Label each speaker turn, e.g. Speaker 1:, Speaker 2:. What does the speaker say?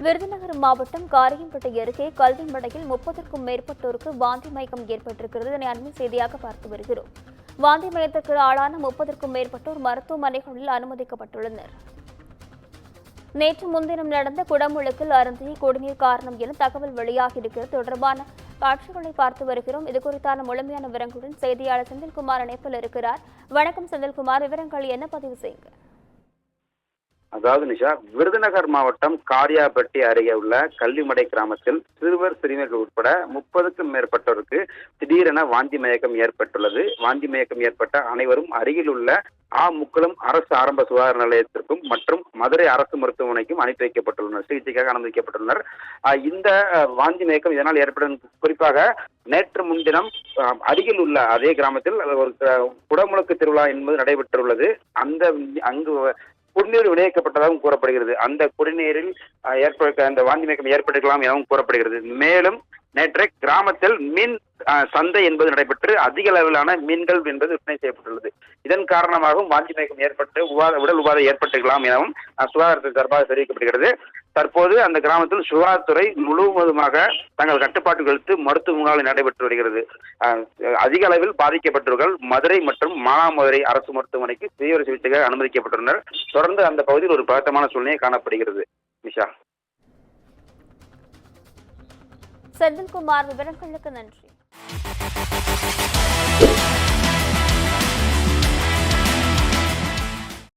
Speaker 1: விருதுநகர் மாவட்டம் காரியம்பட்டி அருகே கல்விமடையில் 30க்கும் மேற்பட்டோருக்கு வாந்தி மயக்கம் ஏற்பட்டிருக்கிறது. இதனை அண்மை செய்தியாக பார்த்து வருகிறோம். வாந்தி மயத்திற்கு ஆளான 30க்கும் மேற்பட்டோர் மருத்துவமனைகளில் அனுமதிக்கப்பட்டுள்ளனர். நேற்று முன்தினம் நடந்த குடமுழுக்கில் அருந்திய குடிநீர் காரணம் என தகவல் வெளியாகியிருக்கிறது. தொடர்பான காட்சிகளை பார்த்து வருகிறோம். இது குறித்தான முழுமையான விவரங்களுடன் செய்தியாளர் செந்தில்குமார் இணைப்பில் இருக்கிறார். வணக்கம் செந்தில்குமார், விவரங்கள் என்ன பதிவு செய்யுங்க.
Speaker 2: அதாவது நிஷா, விருதுநகர் மாவட்டம் காரியாபட்டி அருகே உள்ள கள்ளிமடை கிராமத்தில் சிறுவர் சிறுமிகள் உட்பட 30க்கும் மேற்பட்டோருக்கு திடீரென வாந்தி மயக்கம் ஏற்பட்டுள்ளது. வாந்தி மயக்கம் ஏற்பட்ட அனைவரும் அருகில் உள்ள முக்குளம் அரசு ஆரம்ப சுகாதார நிலையத்திற்கும் மற்றும் மதுரை அரசு மருத்துவமனைக்கும் அனுப்பி வைக்கப்பட்டுள்ளனர். சிகிச்சைக்காக அனுமதிக்கப்பட்டுள்ளனர். இந்த வாந்தி மயக்கம் இதனால் ஏற்படும். குறிப்பாக நேற்று முன்தினம் அருகில் உள்ள அதே கிராமத்தில் ஒரு குடமுழுக்கு திருவிழா என்பது நடைபெற்றுள்ளது. அங்கு குடிநீர் விநியோகிக்கப்பட்டதாகவும் கூறப்படுகிறது. அந்த குடிநீரில் அந்த வாந்தி மயக்கம் ஏற்பட்டிருக்கலாம் எனவும் கூறப்படுகிறது. மேலும் நேற்று கிராமத்தில் மீன் சந்தை என்பது நடைபெற்று அதிக அளவிலான மீன்கள் என்பது விற்பனை செய்யப்பட்டுள்ளது. இதன் காரணமாகவும் வாந்தி மயக்கம் ஏற்பட்டு உடல் உபாதை ஏற்பட்டிருக்கலாம் எனவும் சுகாதாரத்துறை சார்பாக தெரிவிக்கப்படுகிறது. தற்போது அந்த கிராமத்தில் சுகாதாரத்துறை முழுவதுமாக தங்கள் கட்டுப்பாட்டுக்கு எடுத்து மருத்துவ முகாம்கள் நடைபெற்று வருகிறது. அதிக அளவில் பாதிக்கப்பட்டவர்கள் மதுரை மற்றும் மானாமதுரை அரசு மருத்துவமனைக்கு தீவிர சிகிச்சைக்காக அனுமதிக்கப்பட்டுள்ளனர். தொடர்ந்து அந்த பகுதியில் ஒரு பதட்டமான சூழ்நிலை காணப்படுகிறது. நிஷா.
Speaker 1: செந்தில்குமார், விவரங்களுக்கு நன்றி.